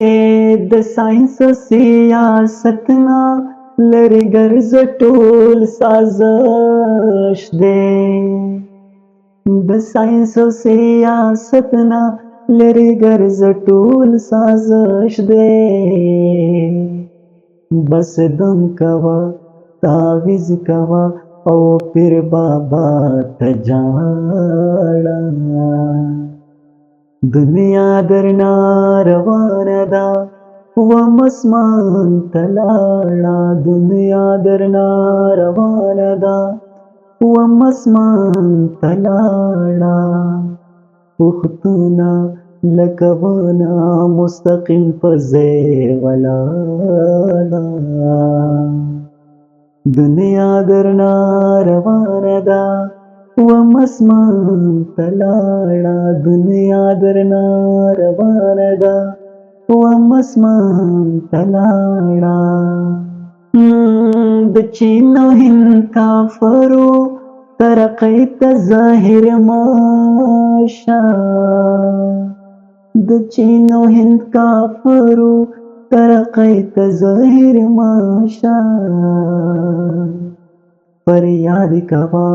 د ساينس او سیاست نه لري ګرځ ټول سازش دی د ساينس او سیاست نه لري ګرځ ټول سازش دی بس دم کوا تعویز کوا او پیر بابا ته جاړه دنیا درنا روانه ده و مسمان تلاړه دنیا درنا روانه ده و مسمان تلاړه پختونه لکه ونه مستقیم په ځای ولاړه دنیا درنا روانه ده و مسمان تلاړه دنیا درنا روانه ده و مسمان تلاړه د چین او هند کافرو ترقۍ ته ظاهر ماشه د چین او هند کافرو ترقۍ ته ظاهر ماشه فریاد کوا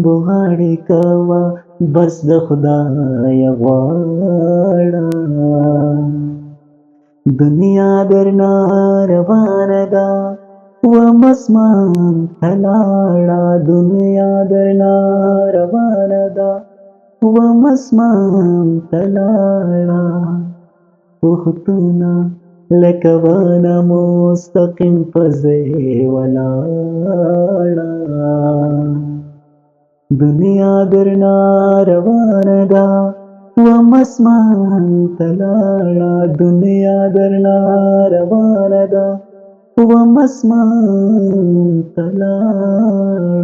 بغاړې کوا بس د خدای غواړه دنیا درنا روانه ده و مسمان تلاړه دنیا درنا روانه ده و مسمان تلاړه پختونه لکه ونه مستقیم په ځای ولاړه دنیا درنا روانه ده و مسمان تلاړه دنیا درنا روانه ده و مسمان تلاړه